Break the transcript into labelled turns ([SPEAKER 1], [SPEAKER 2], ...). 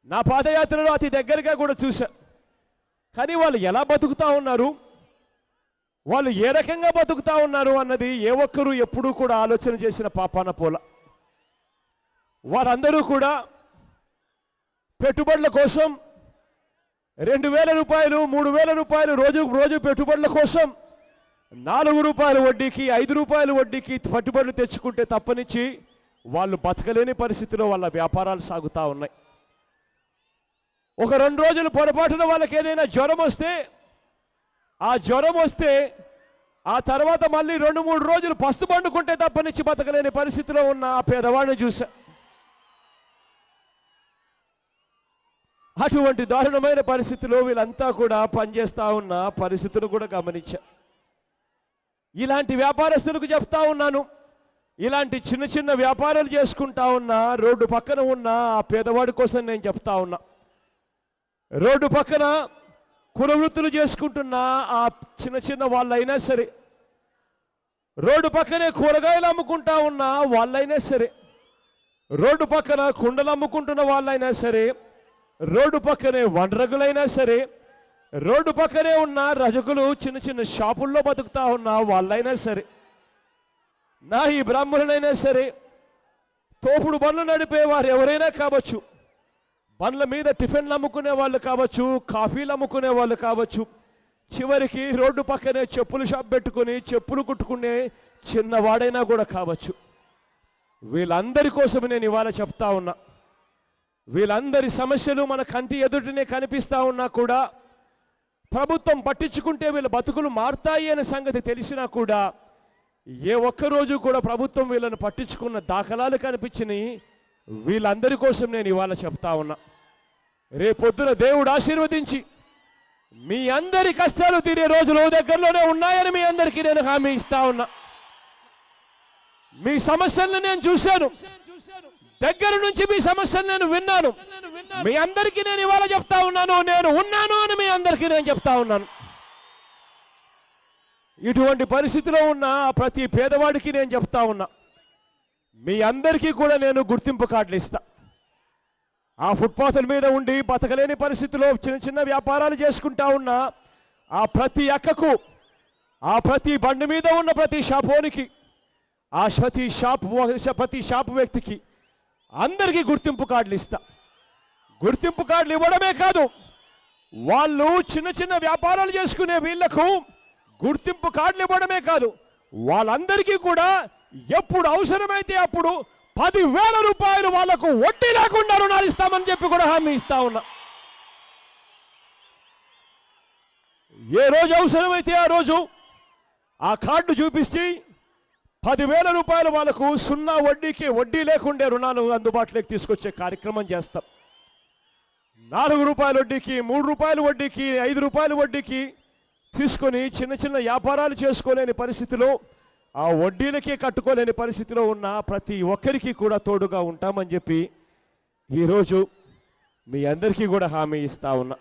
[SPEAKER 1] నా పాదయాత్రలో అతి దగ్గరగా కూడా చూశా. కానీ వాళ్ళు ఎలా బతుకుతా ఉన్నారు, వాళ్ళు ఏ రకంగా బతుకుతా ఉన్నారు అన్నది ఏ ఒక్కరూ ఎప్పుడూ కూడా ఆలోచన చేసిన పాపాన పోల. వారందరూ కూడా పెట్టుబడుల కోసం 2,000 రూపాయలు 3,000 రూపాయలు రోజు పెట్టుబడుల కోసం 4 రూపాయల వడ్డీకి 5 రూపాయల వడ్డీకి పెట్టుబడులు తెచ్చుకుంటే తప్పనిచ్చి వాళ్ళు బతకలేని పరిస్థితిలో వాళ్ళ వ్యాపారాలు సాగుతూ ఉన్నాయి. ఒక 2 రోజులు పొరపాటున వాళ్ళకి ఏదైనా జ్వరం వస్తే, ఆ జ్వరం వస్తే ఆ తర్వాత మళ్ళీ 2-3 రోజులు పస్తు పండుకుంటే తప్పనిచ్చి బతకలేని పరిస్థితిలో ఉన్న ఆ పేదవాడిని చూశా. అటువంటి దారుణమైన పరిస్థితిలో వీళ్ళంతా కూడా పనిచేస్తూ ఉన్న పరిస్థితులు కూడా గమనించా. ఇలాంటి వ్యాపారస్తులకు చెప్తా ఉన్నాను, ఇలాంటి చిన్న చిన్న వ్యాపారాలు చేసుకుంటా ఉన్నా రోడ్డు పక్కన ఉన్న ఆ పేదవాడి కోసం నేను చెప్తా ఉన్నా. రోడ్డు పక్కన కులవృత్తులు చేసుకుంటున్న ఆ చిన్న చిన్న వాళ్ళైనా సరే, రోడ్డు పక్కనే కూరగాయలు అమ్ముకుంటా ఉన్న వాళ్ళైనా సరే, రోడ్డు పక్కన కుండలు అమ్ముకుంటున్న వాళ్ళైనా సరే, రోడ్డు పక్కనే వంటరగులైనా సరే, రోడ్డు పక్కనే ఉన్న రజకులు చిన్న చిన్న షాపుల్లో బతుకుతా ఉన్న వాళ్ళైనా సరే, నా ఈ బ్రాహ్మణులైనా సరే, తోపుడు బండ్లు నడిపే వారు ఎవరైనా కావచ్చు, బండ్ల మీద టిఫిన్లు అమ్ముకునే వాళ్ళు కావచ్చు, కాఫీలు అమ్ముకునే వాళ్ళు కావచ్చు, చివరికి రోడ్డు పక్కనే చెప్పులు షాప్ పెట్టుకుని చెప్పులు కుట్టుకునే చిన్నవాడైనా కూడా కావచ్చు. వీళ్ళందరి కోసం నేను ఇవాళ చెప్తా ఉన్నా. వీళ్ళందరి సమస్యలు మన కంటి ఎదుటినే కనిపిస్తా ఉన్నా కూడా, ప్రభుత్వం పట్టించుకుంటే వీళ్ళ బతుకులు మారుతాయి అనే సంగతి తెలిసినా కూడా ఏ ఒక్కరోజు కూడా ప్రభుత్వం వీళ్ళని పట్టించుకున్న దాఖలాలు కనిపించినాయి. వీళ్ళందరి కోసం నేను ఇవాళ చెప్తా ఉన్నా. రేపొద్దున దేవుడు ఆశీర్వదించి మీ అందరి కష్టాలు తీరే రోజులు దగ్గరలోనే ఉన్నాయని మీ అందరికీ నేను హామీ ఇస్తా ఉన్నా. మీ సమస్యలను నేను చూశాను, దగ్గర నుంచి మీ సమస్యలు నేను విన్నాను. మీ అందరికీ నేను ఇవాళ చెప్తా ఉన్నాను, నేను ఉన్నాను అని మీ అందరికీ నేను చెప్తా ఉన్నాను. ఇటువంటి పరిస్థితిలో ఉన్న ప్రతి పేదవాడికి నేను చెప్తా ఉన్నా, మీ అందరికీ కూడా నేను గుర్తింపు కార్డులు ఇస్తా. ఆ ఫుట్పాత్ల మీద ఉండి బతకలేని పరిస్థితిలో చిన్న చిన్న వ్యాపారాలు చేసుకుంటా ఉన్నా ఆ ప్రతి అక్కకు, ఆ ప్రతి బండి మీద ఉన్న ప్రతి షాపోనికి, ఆ ప్రతి షాపు వ్యక్తికి అందరికీ గుర్తింపు కార్డులు ఇస్తా. గుర్తింపు కార్డులు ఇవ్వడమే కాదు, వాళ్ళు చిన్న చిన్న వ్యాపారాలు చేసుకునే వీళ్లకు గుర్తింపు కార్డులు ఇవ్వడమే కాదు, వాళ్ళందరికీ కూడా ఎప్పుడు అవసరమైతే అప్పుడు 10,000 రూపాయలు వాళ్లకు వడ్డీ లేకుండా రుణాలు ఇస్తామని చెప్పి కూడా హామీ ఇస్తా ఉన్నా. ఏ రోజు అవసరమైతే ఆ రోజు ఆ కార్డు చూపిస్తే 10,000 రూపాయలు వాళ్లకు 0 వడ్డీకి, వడ్డీ లేకుండే రుణాలు అందుబాటులోకి తీసుకొచ్చే కార్యక్రమం చేస్తాం. 4 రూపాయల వడ్డీకి, 3 రూపాయల వడ్డీకి, 5 రూపాయల వడ్డీకి తీసుకొని చిన్న చిన్న వ్యాపారాలు చేసుకోలేని పరిస్థితిలో, ఆ వడ్డీలకే కట్టుకోలేని పరిస్థితిలో ఉన్న ప్రతి ఒక్కరికి కూడా తోడుగా ఉంటామని చెప్పి ఈరోజు మీ అందరికీ కూడా హామీ ఇస్తా ఉన్నా.